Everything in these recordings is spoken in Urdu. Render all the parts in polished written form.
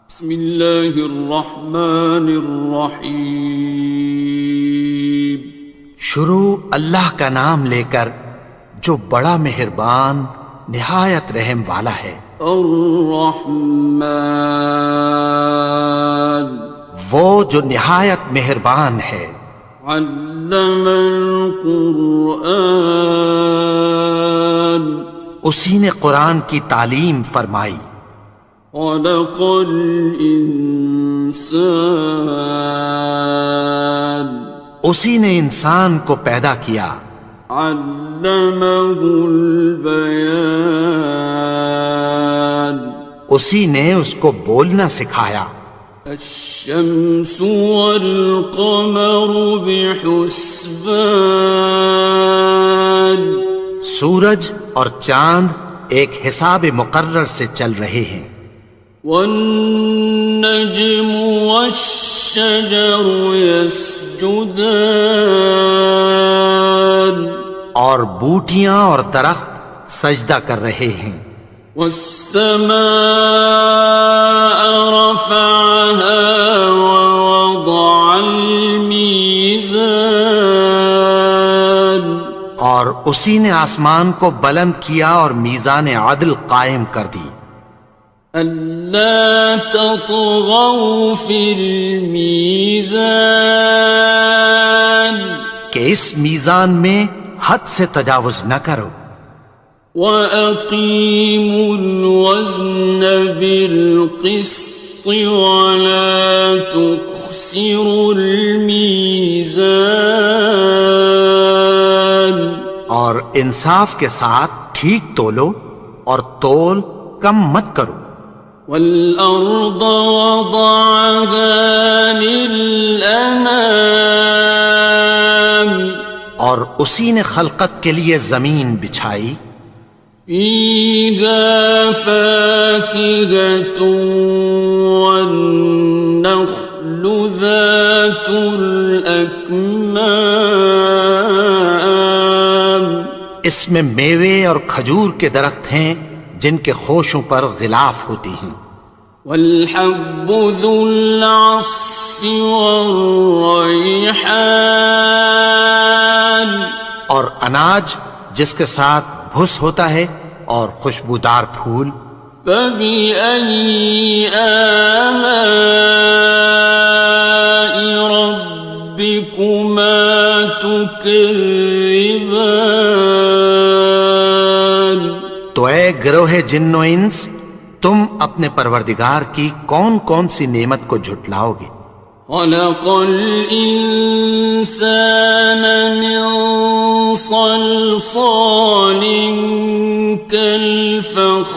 بسم اللہ الرحمن الرحیم۔ شروع اللہ کا نام لے کر جو بڑا مہربان نہایت رحم والا ہے۔ الرحمن، وہ جو نہایت مہربان ہے۔ علم القرآن، اسی نے قرآن کی تعلیم فرمائی۔ خلق الانسان، اسی نے انسان کو پیدا کیا۔ علمہ البیان، اسی نے اس کو بولنا سکھایا۔ الشمس والقمر بحسبان، سورج اور چاند ایک حساب مقرر سے چل رہے ہیں۔ والنجم والشجر يسجدان، اور بوٹیاں اور درخت سجدہ کر رہے ہیں۔ والسماء رفعها ووضع الميزان، اور اسی نے آسمان کو بلند کیا اور میزان عدل قائم کر دی۔ ألا تطغوا في الميزان، کہ اس میزان میں حد سے تجاوز نہ کرو۔ وَأَقِيمُوا الْوَزْنَ بِالْقِسْطِ وَلَا تُخْسِرُوا الْمِيزَانَ، اور انصاف کے ساتھ ٹھیک تولو اور تول کم مت کرو۔ وَالْأَرْضَ وَضَعَهَا لِلْأَنَامِ، اور اسی نے خلقت کے لیے زمین بچھائی۔ فِيهَا فَاكِهَةٌ وَالنَّخْلُ ذَاتُ الْأَكْمَامِ، اس میں میوے اور کھجور کے درخت ہیں جن کے خوشوں پر غلاف ہوتی ہیں۔ وَالْحَبُّ ذُو الْعَصْفِ وَالرَّيْحَانِ، اور اناج جس کے ساتھ بھس ہوتا ہے اور خوشبودار پھول۔ فَبِأَيِّ آلَاءِ رَبِّكُمَا تُكَذِّبَانِ، تو اے گروہ جن و انس، تم اپنے پروردگار کی کون کون سی نعمت کو جھٹلاؤ گے؟ خَلَقَ الْإِنسَانَ مِنْ صَلْصَالٍ كَالْفَخَّارِ،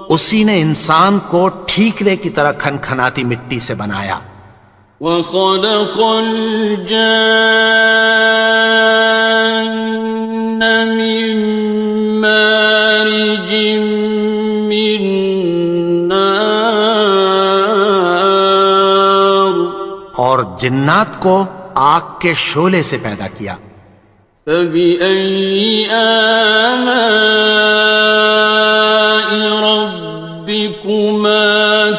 اسی نے انسان کو ٹھیکرے کی طرح کھنکھناتی مٹی سے بنایا۔ وَخَلَقَ الْجَانَّ مِن مَّارِجٍ مِّن نَّارٍ، اور جنات کو آگ کے شعلے سے پیدا کیا۔ فَبِأَيِّ آلَاءِ رَبِّكُمَا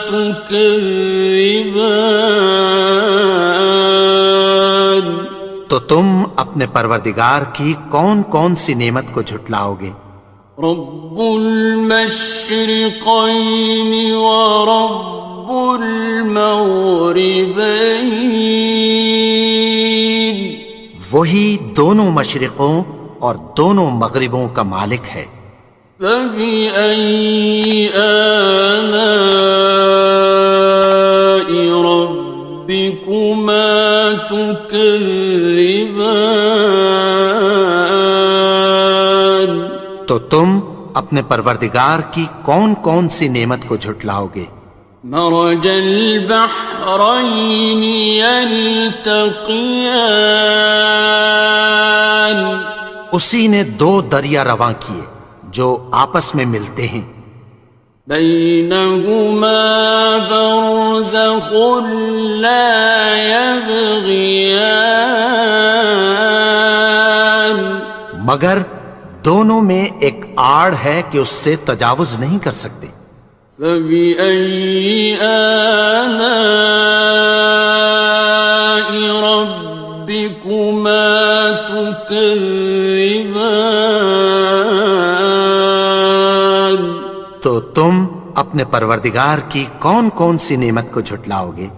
تُكَذِّبَانِ، تو تم اپنے پروردگار کی کون کون سی نعمت کو جھٹلاؤ گے؟ رب المشرقين ورب المغربين، وہی دونوں مشرقوں اور دونوں مغربوں کا مالک ہے۔ فَبِأَيِّ آلَاءِ رَبِّكُمَا تُكَذِّبَانِ، تو تم اپنے پروردگار کی کون کون سی نعمت کو جھٹلاؤ گے؟ مرج البحرين يلتقيان، اسی نے دو دریا رواں کیے جو آپس میں ملتے ہیں۔ بينهما برزخ لا يبغيان، مگر دونوں میں ایک آڑ ہے کہ اس سے تجاوز نہیں کر سکتے. فبأي آلاء ربكما تكذبان. تو تم اپنے پروردگار کی کون کون سی نعمت کو جھٹلاؤ گے؟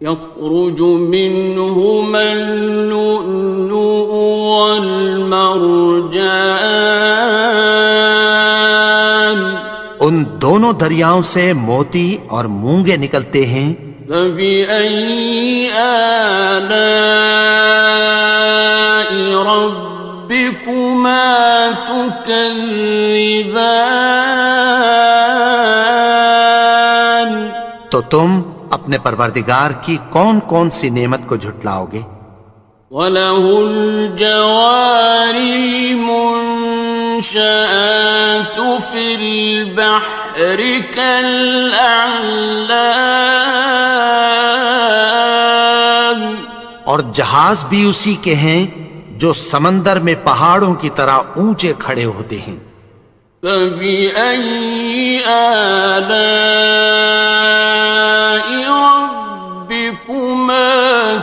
يخرج منهما اللؤلؤ والمرجان. ان دونوں دریاؤں سے موتی اور مونگے نکلتے ہیں. فبأي آلاء ربكما تكذبان. تو تم اپنے پروردگار کی کون کون سی نعمت کو جھٹلاؤ گے؟ وَلَهُ الْجَوَارِ الْمُنشَآتُ فِي الْبَحْرِ كَالْأَعْلَامِ. اور جہاز بھی اسی کے ہیں جو سمندر میں پہاڑوں کی طرح اونچے کھڑے ہوتے ہیں. فَبِأَيِّ آلَاءِ رَبِّكُمَا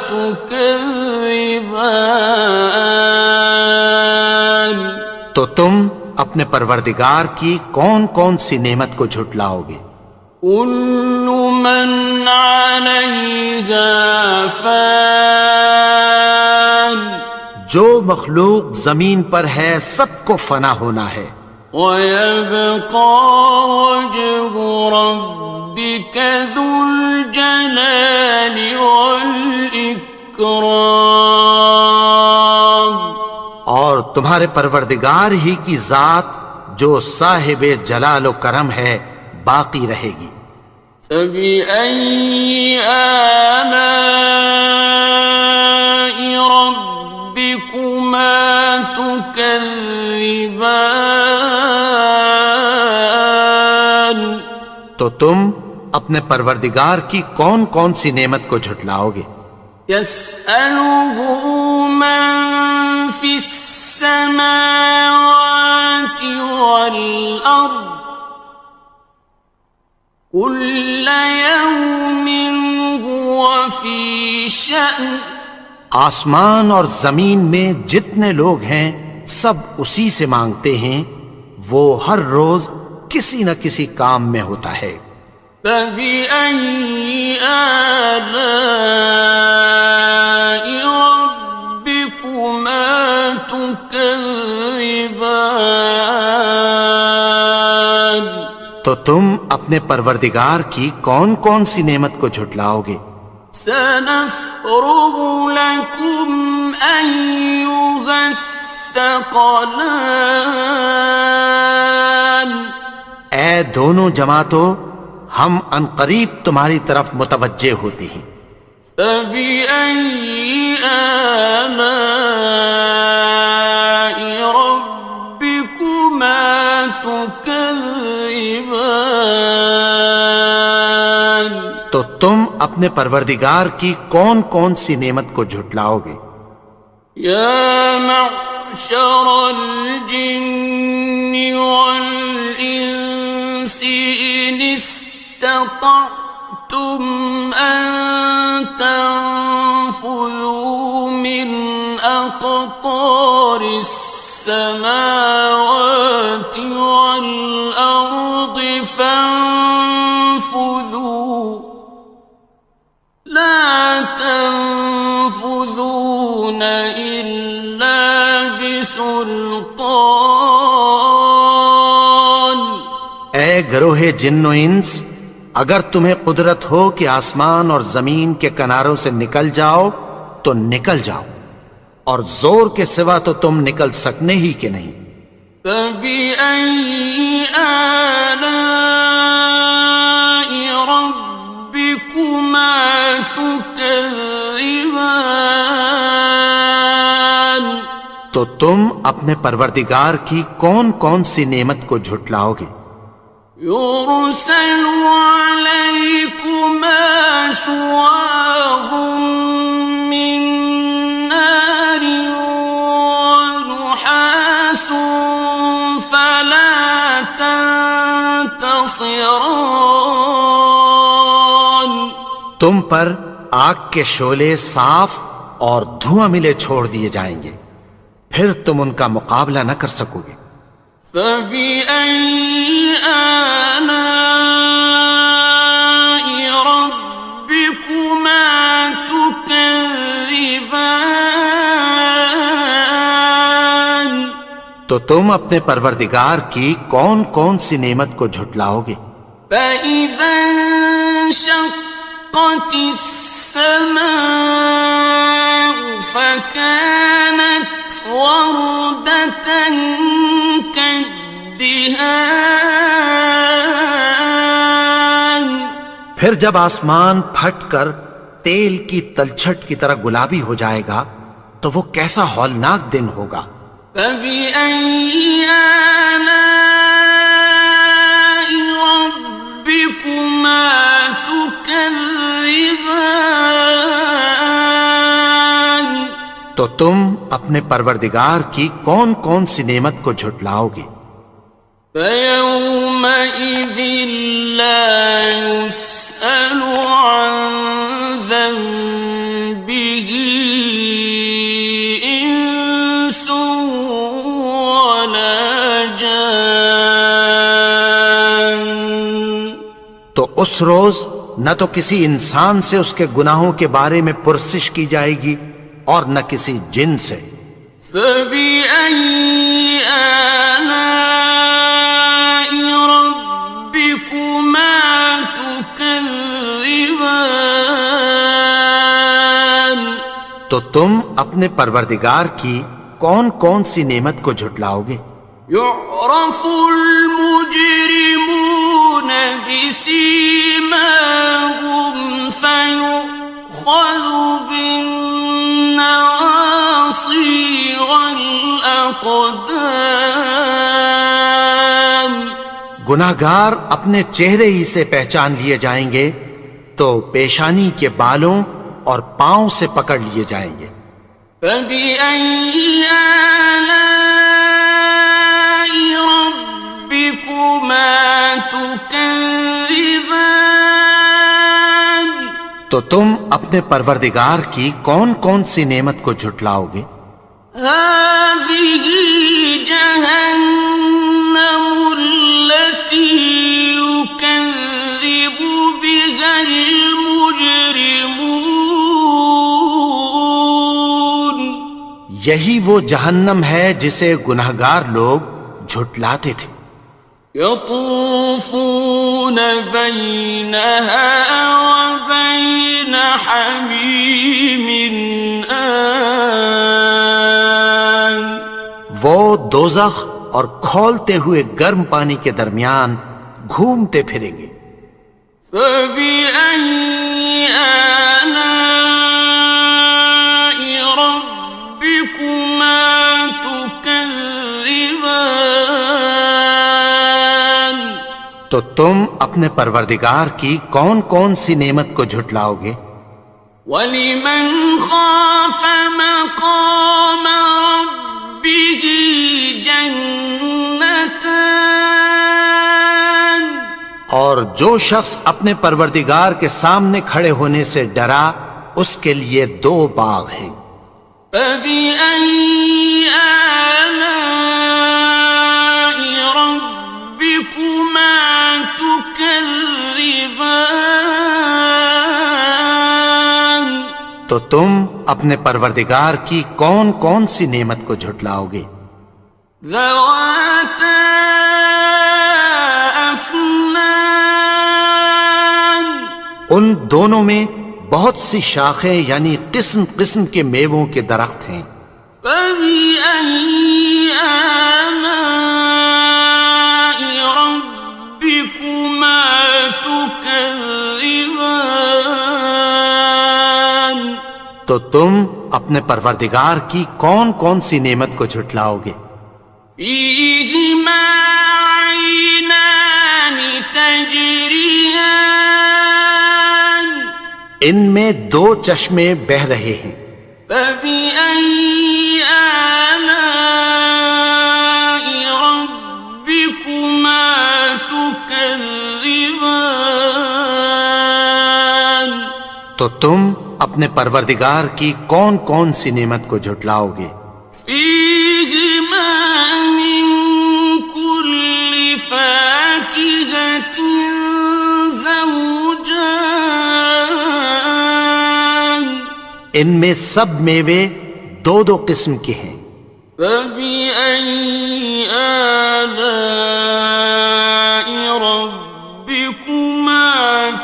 تُكَذِّبَانِ. تو تم اپنے پروردگار کی کون کون سی نعمت کو جھٹلاؤ گے؟ كُلُّ مَنْ عَلَيْهَا فَانٍ. جو مخلوق زمین پر ہے سب کو فنا ہونا ہے. وَيَبْقَى وَجْهُ رَبِّكَ ذُو الْجَلَالِ وَالْإِكْرَامِ. اور تمہارے پروردگار ہی کی ذات جو صاحب جلال و کرم ہے باقی رہے گی. فَبِأَيِّ آلَاءِ رَبِّكُمَا تُكَذِّبَانِ. تو تم اپنے پروردگار کی کون کون سی نعمت کو جھٹلاؤ گے؟ يَسْأَلُهُ مَن فِي السَّمَاوَاتِ وَالْأَرْضِ كُلَّ يَوْمٍ هُوَ فِي شَأْنٍ. آسمان اور زمین میں جتنے لوگ ہیں سب اسی سے مانگتے ہیں، وہ ہر روز کسی نہ کسی کام میں ہوتا ہے. فَبِأَيِّ آلَاءِ رَبِّكُمَا تُكَذِّبَانِ. تو تم اپنے پروردگار کی کون کون سی نعمت کو جھٹلاؤ گے؟ سَنَفْرُغُ لَكُمْ أَيُّهَ الثَّقَلَانِ. اے دونوں جماعتوں، ہم عنقریب تمہاری طرف متوجہ ہوتے ہیں. فَبِأَيِّ آلَاءِ رَبِّكُمَا تُكَذِّبَانِ. تو تم اپنے پروردگار کی کون کون سی نعمت کو جھٹلاؤ گے؟ يَا مَعْشَرَ الْجِنِّ وَالْإِنسِ إِنِ اسْتَطَعْتُمْ أَن تَنفُذُوا مِنْ أَقْطَارِ السَّمَاوَاتِ وَالْأَرْضِ فَانفُذُوا لَا تَنفُذُونَ إِلَّا بِسُلْطَانٍ. اے گروہ جن و انس، اگر تمہیں قدرت ہو کہ آسمان اور زمین کے کناروں سے نکل جاؤ تو نکل جاؤ، اور زور کے سوا تو تم نکل سکنے ہی کہ نہیں. فَبِأَيِّ آلَاءِ رَبِّكُمَا تُكَذِّبَانِ. تو تم اپنے پروردگار کی کون کون سی نعمت کو جھٹلاؤ گے؟ يُرْسَلُ عَلَيْكُمَا شُوَاظٌ مِّن نَّارٍ وَنُحَاسٌ خاصران. تم پر آگ کے شعلے صاف اور دھواں ملے چھوڑ دیے جائیں گے، پھر تم ان کا مقابلہ نہ کر سکو گے۔ فبأي آلاء ربكما تكذبان. تو تم اپنے پروردگار کی کون کون سی نعمت کو جھٹلاؤ گے؟ فإذا انشقت السماء فكانت وردة كالدهان. پھر جب آسمان پھٹ کر تیل کی تلچھٹ کی طرح گلابی ہو جائے گا تو وہ کیسا ہولناک دن ہوگا۔ فبأي آلاء ربكما تكذبان. تو تم اپنے پروردگار کی کون کون سی نعمت کو جھٹلاؤ گے؟ فيومئذ لا يسأل عن ذنبه إنس ولا جان. تو اس روز نہ تو کسی انسان سے اس کے گناہوں کے بارے میں پرسش کی جائے گی اور نہ کسی جن سے۔ فبأي آلاء ربكما تكذبان. تو تم اپنے پروردگار کی کون کون سی نعمت کو جھٹلاؤ گے؟ يعرف المجرمون بسيماهم فيؤخذ بالنواصي والأقدام. گناہگار اپنے چہرے ہی سے پہچان لیے جائیں گے تو پیشانی کے بالوں اور پاؤں سے پکڑ لیے جائیں گے۔ فبأي آلاء ربكما تكذبان. تو تم اپنے پروردگار کی کون کون سی نعمت کو جھٹلاؤ گے؟ هذه جهنم التي يكذب بها المجرمون. یہی وہ جہنم ہے جسے گناہگار لوگ جھٹلاتے تھے۔ يطوفون بينها وبين حميم آن. وہ دوزخ اور کھولتے ہوئے گرم پانی کے درمیان گھومتے پھریں گے۔ فبأي آلاء ربكما تكذبان. تو تم اپنے پروردگار کی کون کون سی نعمت کو جھٹلاؤ گے؟ وَلِمَنْ خَافَ مَقَامَ رَبِّهِ جَنَّتَانِ. اور جو شخص اپنے پروردگار کے سامنے کھڑے ہونے سے ڈرا اس کے لیے 2 باغ ہیں۔ فَبِأَيِّ آلَاءِ رَبِّكُمَا تُكَذِّبَانِ. تو تم اپنے پروردگار کی کون کون سی نعمت کو جھٹلاؤ گے؟ ذَوَاتَا أَفْنَانٍ. ان دونوں میں بہت سی شاخیں یعنی قسم قسم کے میووں کے درخت ہیں۔ فَبِأَيِّ آلَاءِ رَبِّكُمَا تُكَذِّبَانِ. تو تم اپنے پروردگار کی کون کون سی نعمت کو جھٹلاؤ گے؟ فِيهِمَا عَيْنَانِ تَجْرِيَانِ. ان میں 2 چشمے بہہ رہے ہیں۔ فَبِأَيِّ آلَاءِ رَبِّكُمَا تُكَذِّبَانِ. تكذبان تو تم اپنے پروردگار کی کون کون سی نعمت کو جھٹلاؤ گے؟ فيهما من كل فاكهة زوجان ان میں سب میوے دو دو قسم کے ہیں۔ فبأي آلاء ربكما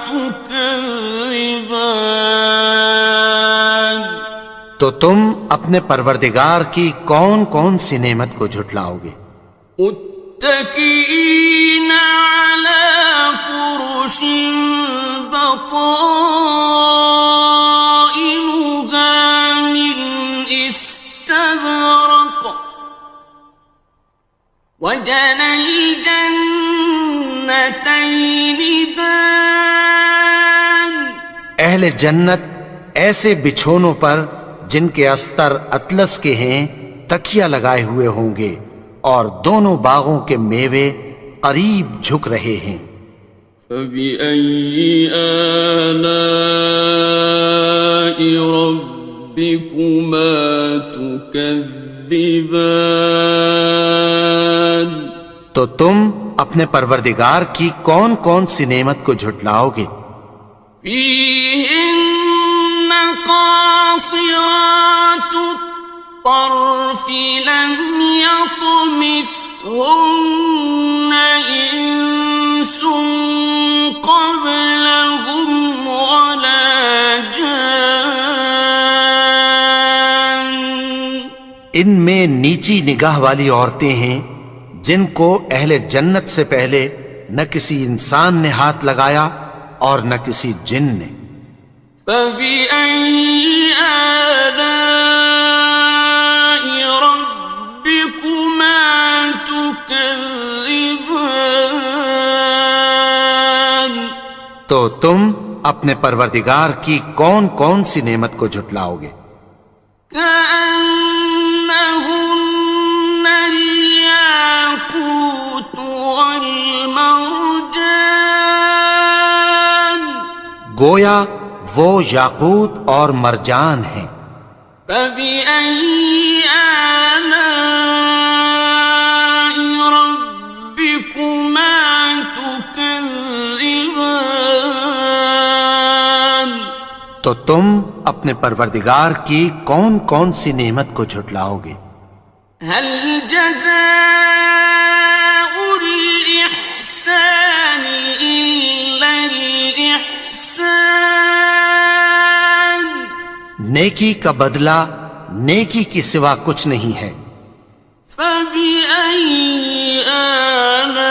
تكذبان تو تم اپنے پروردگار کی کون کون سی نعمت کو جھٹلاؤ گے؟ متكئين على فرش بطائنها من استبرق وجنى الجنتين دان اہل جنت ایسے بچھونوں پر جن کے استر اطلس کے ہیں تکیہ لگائے ہوئے ہوں گے، اور دونوں باغوں کے میوے قریب جھک رہے ہیں۔ فبأي آلاء ربكما تكذبان تو تم اپنے پروردگار کی کون کون سی نعمت کو جھٹلاؤ گے؟ فيهن قاصرات الطرف لم يطمثهن إنس قبلهم ولا جان ان میں نیچی نگاہ والی عورتیں ہیں جن کو اہل جنت سے پہلے نہ کسی انسان نے ہاتھ لگایا اور نہ کسی جن نے۔ فبأي آلاء ربكما تكذبان تو تم اپنے پروردگار کی کون کون سی نعمت کو جھٹلاؤ گے؟ كأنهن الياقوت والمرجان گویا وہ یاقوت اور مرجان ہیں۔ فبأي آلاء ربكما تكذبان تو تم اپنے پروردگار کی کون کون سی نعمت کو جھٹلاؤ گے؟ هل جزاء الإحسان إلا الإحسان نیکی کا بدلہ نیکی کی سوا کچھ نہیں ہے۔ فبأي آلاء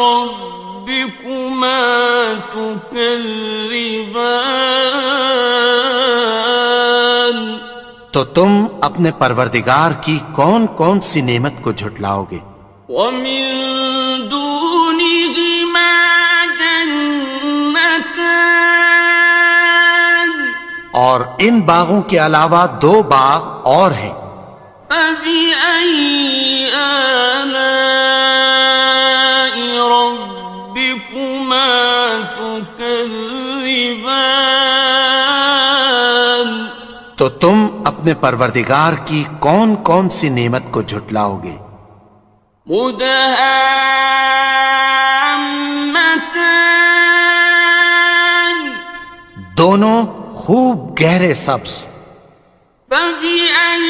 ربكما تكذبان تو تم اپنے پروردگار کی کون کون سی نعمت کو جھٹلاؤ گے؟ ومن دونهما جنتان اور ان باغوں کے علاوہ دو باغ اور ہیں۔ فبأي آلاء ربكما تكذبان تو تم اپنے پروردگار کی کون کون سی نعمت کو جھٹلاؤ گے؟ مدهامتان دونوں خوب گہرے سبز۔ فبأي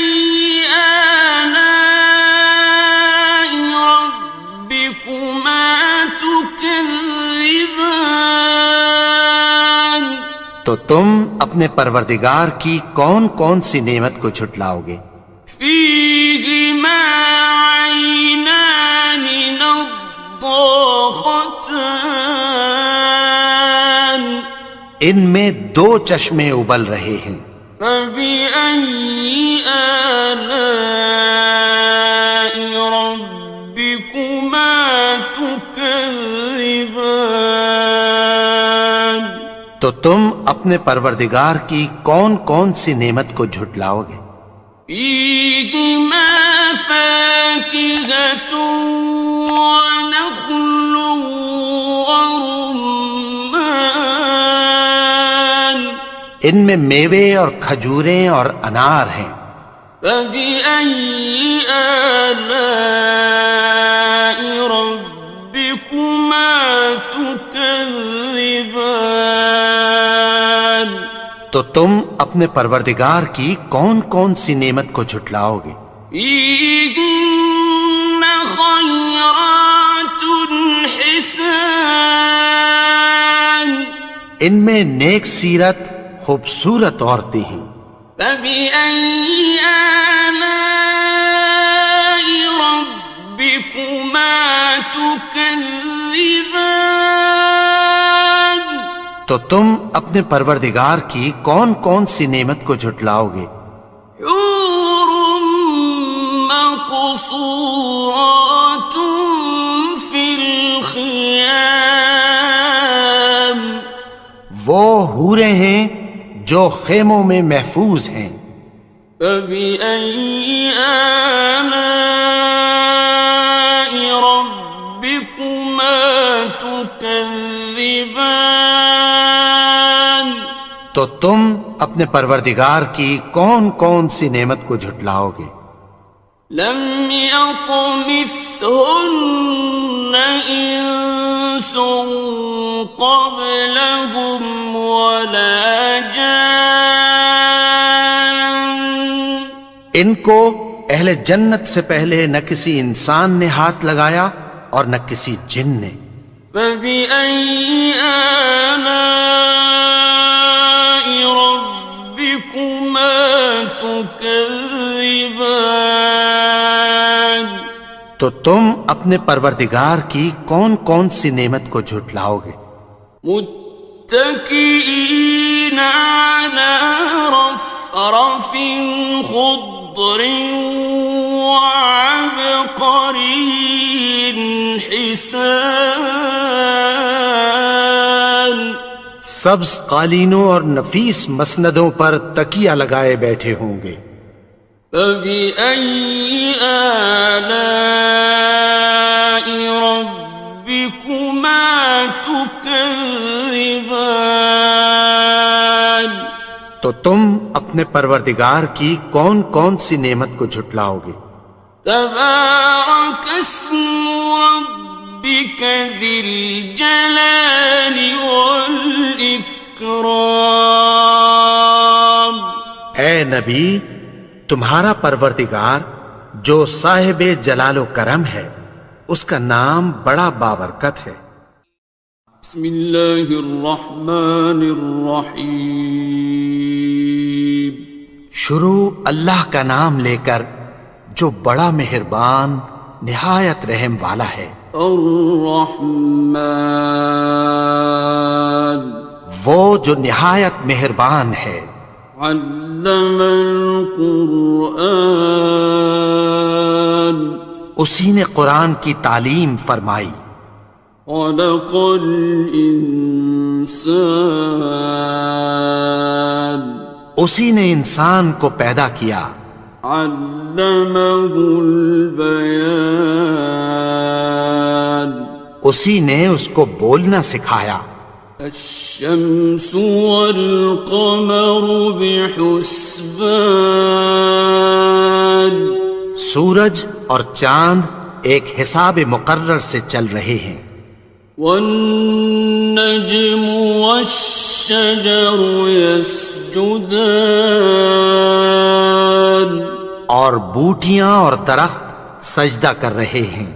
آلاء ربكما تكذبان تو تم اپنے پروردگار کی کون کون سی نعمت کو جھٹلاؤ گے؟ فيهما عينان نضاختان ان میں دو چشمے ابل رہے ہیں۔ فبأي آلاء ربكما تكذبان تو تم اپنے پروردگار کی کون کون سی نعمت کو جھٹلاؤ گے؟ فيهما فاكهة ونخل ورمان ان میں میوے اور کھجوریں اور انار ہیں. فبأي آلاء ربكما تكذبان تو تم اپنے پروردگار کی کون کون سی نعمت کو جھٹلاؤ گے؟ فيهن خيرات حسان ان میں نیک سیرت خوبصورت عورتیں ہیں. فبأي آلاء ربكما تكذبان تو تم اپنے پروردگار کی کون کون سی نعمت کو جھٹلاؤ گے؟ حور مقصورات في الخيام وہ حوریں ہیں جو خیموں میں محفوظ ہیں. فبأي آلاء ربكما تكذبان تو تم اپنے پروردگار کی کون کون سی نعمت کو جھٹلاؤ گے؟ لم يطمثهن إنس قبلهم ولا جان ان کو اہل جنت سے پہلے نہ کسی انسان نے ہاتھ لگایا اور نہ کسی جن نے. فبأي آلاء ربكما تكذبان تو تم اپنے پروردگار کی کون کون سی نعمت کو جھٹلاؤ گے؟ متكئين على رفرف خضر وعبقري حسان سبز قالینوں اور نفیس مسندوں پر تکیہ لگائے بیٹھے ہوں گے. فبأي آلاء ربكما تكذبان تو تم اپنے پروردگار کی کون کون سی نعمت کو جھٹلاؤ گے؟ تبارك اسم ربك ذي الجلال والإكرام اے نبی، تمہارا پروردگار جو صاحب جلال و کرم ہے اس کا نام بڑا بابرکت ہے. بسم اللہ الرحمن الرحیم شروع اللہ کا نام لے کر جو بڑا مہربان نہایت رحم والا ہے. الرحمن وہ جو نہایت مہربان ہے. علم القرآن اسی نے قرآن کی تعلیم فرمائی. خلق الانسان اسی نے انسان کو پیدا کیا. علمہ البیان اسی نے اس کو بولنا سکھایا. الشمس والقمر بحسبان سورج اور چاند ایک حساب مقرر سے چل رہے ہیں. والنجم والشجر يسجدان اور بوٹیاں اور درخت سجدہ کر رہے ہیں.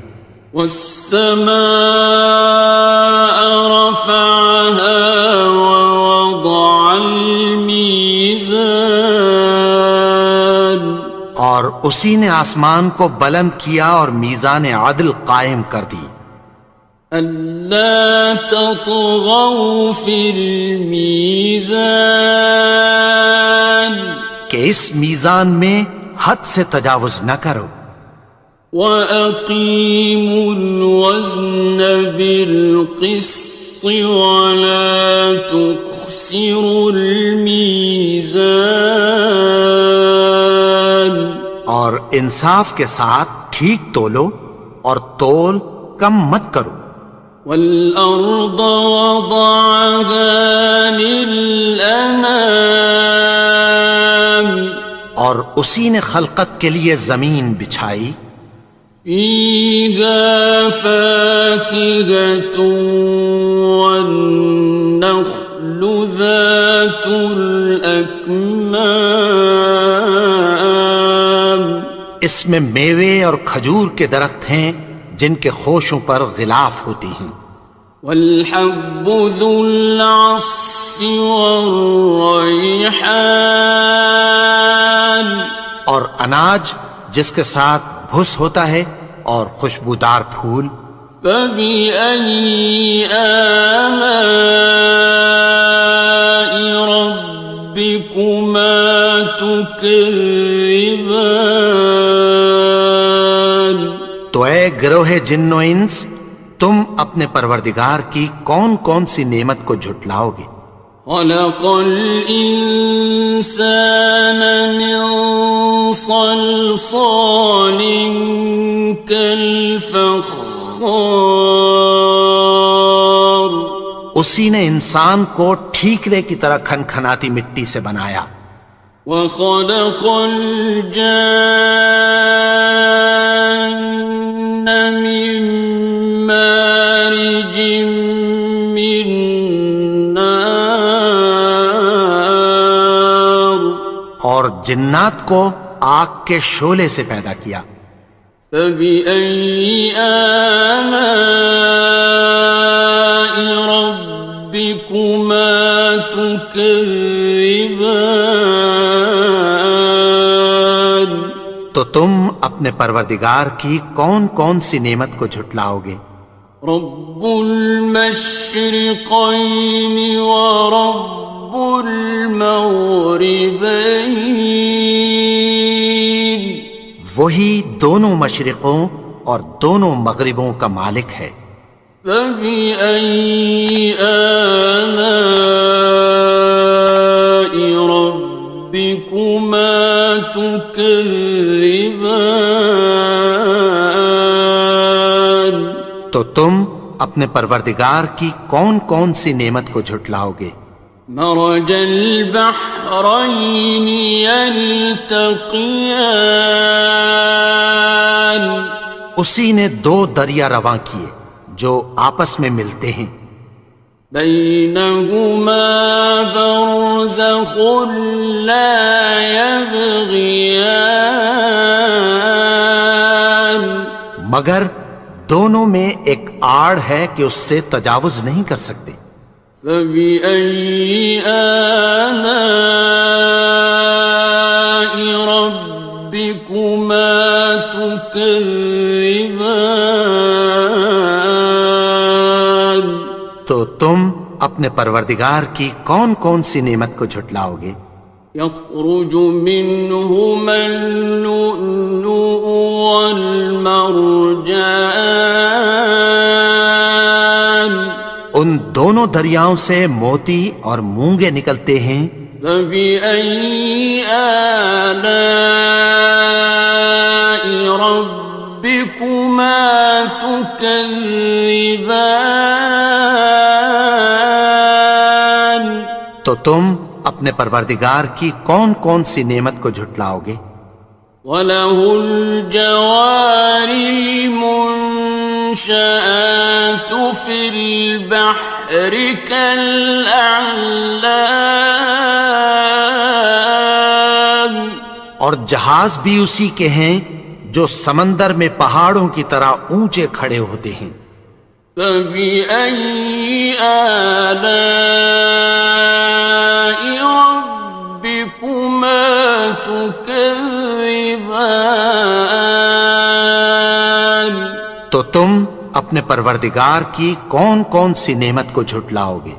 والسماء رفعها ووضع الميزان اور اسی نے آسمان کو بلند کیا اور میزان عدل قائم کر دی. ألا تطغوا في الميزان کہ اس میزان میں حد سے تجاوز نہ کرو. وَأَقِيمُوا الْوَزْنَ بِالْقِسْطِ وَلَا تُخْسِرُوا الْمِيزَانَ اور اور انصاف کے ساتھ ٹھیک تولو اور تول کم مت کرو. وَالْأَرْضَ وَضَعَهَا لِلْأَنَامِ اور اسی نے خلقت کے لیے زمین بچھائی. فِيهَا فَاكِهَةٌ وَالنَّخْلُ ذَاتُ الْأَكْمَامِ اس میں میوے اور کھجور کے درخت ہیں جن کے خوشوں پر غلاف ہوتی ہیں. وَالْحَبُّ ذُو الْعَصْفِ وَالرَّيْحَانِ اور اناج جس کے ساتھ بھس ہوتا ہے اور خوشبودار پھول. فَبِأَيِّ آلَاءِ رَبِّكُمَا تُكَذِّبَانِ تو اے گروہ جن و انس، تم اپنے پروردگار کی کون کون سی نعمت کو جھٹلاؤ گے؟ خَلَقَ الْإِنسَانَ مِنْ صَلْصَالٍ كَالْفَخَّارِ اسی نے انسان کو ٹھیکرے کی طرح کھنکھناتی مٹی سے بنایا. وَخَلَقَ الْجَانَّ مِن مَّارِجٍ مِّن نَّارٍ اور جنات کو آگ کے شعلے سے پیدا کیا. فَبِأَيِّ آلَاءِ رَبِّكُمَا تُكَذِّبَانِ تو تم اپنے پروردگار کی کون کون سی نعمت کو جھٹلاؤ گے؟ رب المشرقین ورب المغربین وہی دونوں مشرقوں اور دونوں مغربوں کا مالک ہے. فَبِأَيِّ آلَاءِ رَبِّكُمَا تُكَذِّبَانِ تو تم اپنے پروردگار کی کون کون سی نعمت کو جھٹلاؤ گے؟ مرج البحرین یلتقیان اسی نے دو دریا رواں کیے جو آپس میں ملتے ہیں. بینہما برزخ لا یبغیان مگر دونوں میں ایک آڑ ہے کہ اس سے تجاوز نہیں کر سکتے. فَبِأَيِّ آلَاءِ رَبِّكُمَا تُكَذِّبَانِ تو تم اپنے پروردگار کی کون کون سی نعمت کو جھٹلاؤ گے؟ يخرج منهما اللؤلؤ والمرجان ان دونوں دریاؤں سے موتی اور مونگے نکلتے ہیں. فَبِأَيِّ آلَاءِ رَبِّكُمَا تُكَذِّبَانِ تو تم اپنے پروردگار کی کون کون سی نعمت کو جھٹلاؤ گے؟ وَلَهُ الْجَوَارِ الْمُنشَآتُ فِي الْبَحْرِ كَالْأَعْلَامِ اور جہاز بھی اسی کے ہیں جو سمندر میں پہاڑوں کی طرح اونچے کھڑے ہوتے ہیں. فَبِأَيِّ آلَاءِ رَبِّكُمَا تُكَذِّبَانِ تو تم اپنے پروردگار کی کون کون سی نعمت کو جھٹلاؤ گے؟